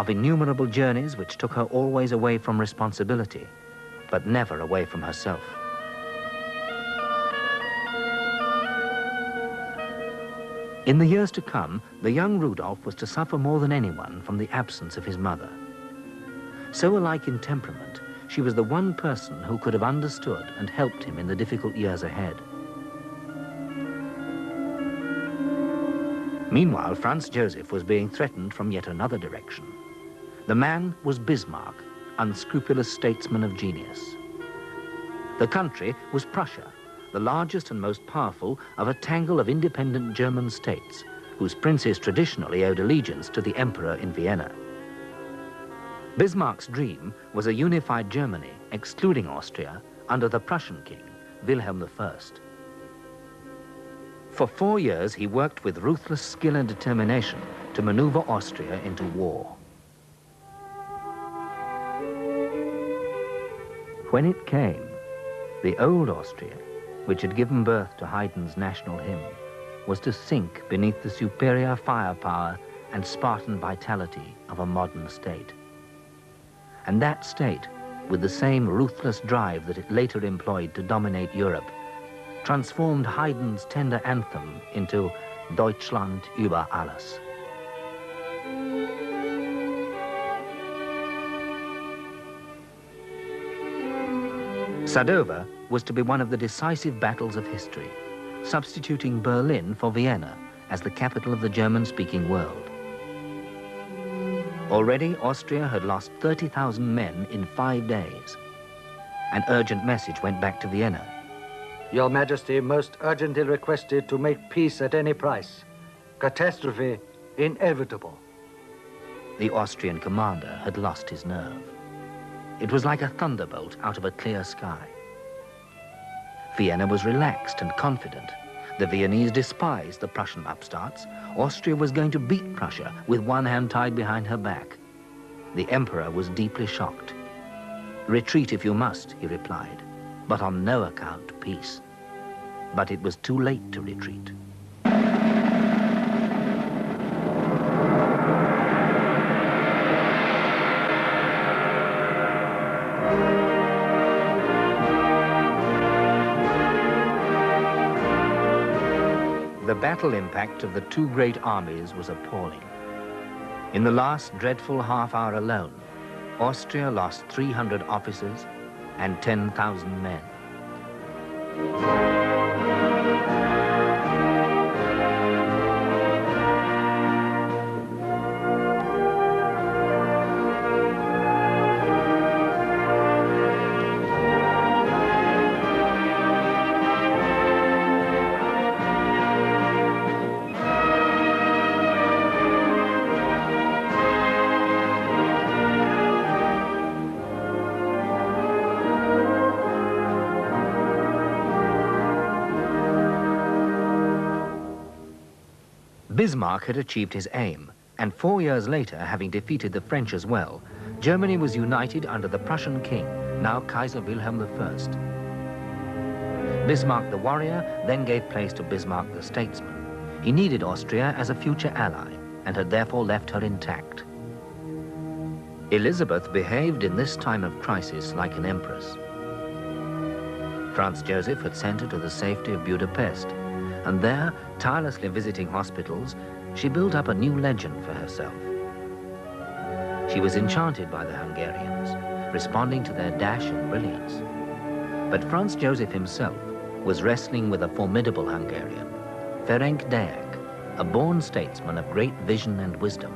of innumerable journeys which took her always away from responsibility, but never away from herself. In the years to come, the young Rudolf was to suffer more than anyone from the absence of his mother. So alike in temperament, she was the one person who could have understood and helped him in the difficult years ahead. Meanwhile, Franz Joseph was being threatened from yet another direction. The man was Bismarck, unscrupulous statesman of genius. The country was Prussia, the largest and most powerful of a tangle of independent German states, whose princes traditionally owed allegiance to the emperor in Vienna. Bismarck's dream was a unified Germany, excluding Austria, under the Prussian king, Wilhelm I. For 4 years, he worked with ruthless skill and determination to maneuver Austria into war. When it came, the old Austria, which had given birth to Haydn's national hymn, was to sink beneath the superior firepower and Spartan vitality of a modern state. And that state, with the same ruthless drive that it later employed to dominate Europe, transformed Haydn's tender anthem into Deutschland über alles. Sadowa was to be one of the decisive battles of history, substituting Berlin for Vienna as the capital of the German-speaking world. Already, Austria had lost 30,000 men in 5 days. An urgent message went back to Vienna. Your Majesty most urgently requested to make peace at any price. Catastrophe inevitable. The Austrian commander had lost his nerve. It was like a thunderbolt out of a clear sky. Vienna was relaxed and confident. The Viennese despised the Prussian upstarts. Austria was going to beat Prussia with one hand tied behind her back. The emperor was deeply shocked. "Retreat if you must," he replied, "but on no account peace." But it was too late to retreat. The battle impact of the two great armies was appalling. In the last dreadful half hour alone, Austria lost 300 officers and 10,000 men. Bismarck had achieved his aim, and 4 years later, having defeated the French as well, Germany was united under the Prussian king, now Kaiser Wilhelm I. Bismarck the warrior then gave place to Bismarck the statesman. He needed Austria as a future ally, and had therefore left her intact. Elizabeth behaved in this time of crisis like an empress. Franz Joseph had sent her to the safety of Budapest, and there, tirelessly visiting hospitals, she built up a new legend for herself. She was enchanted by the Hungarians, responding to their dash and brilliance. But Franz Joseph himself was wrestling with a formidable Hungarian, Ferenc Deák, a born statesman of great vision and wisdom,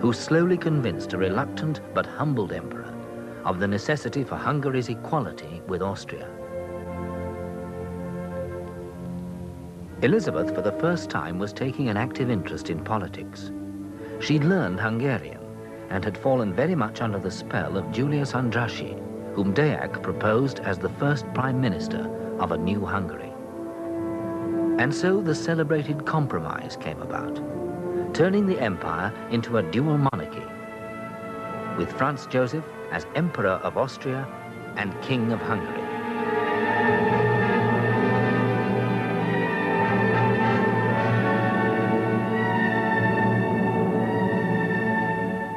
who slowly convinced a reluctant but humbled emperor of the necessity for Hungary's equality with Austria. Elizabeth, for the first time, was taking an active interest in politics. She'd learned Hungarian and had fallen very much under the spell of Julius Andrassy, whom Deák proposed as the first prime minister of a new Hungary. And so the celebrated compromise came about, turning the empire into a dual monarchy, with Franz Joseph as Emperor of Austria and King of Hungary.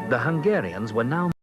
The Hungarians were now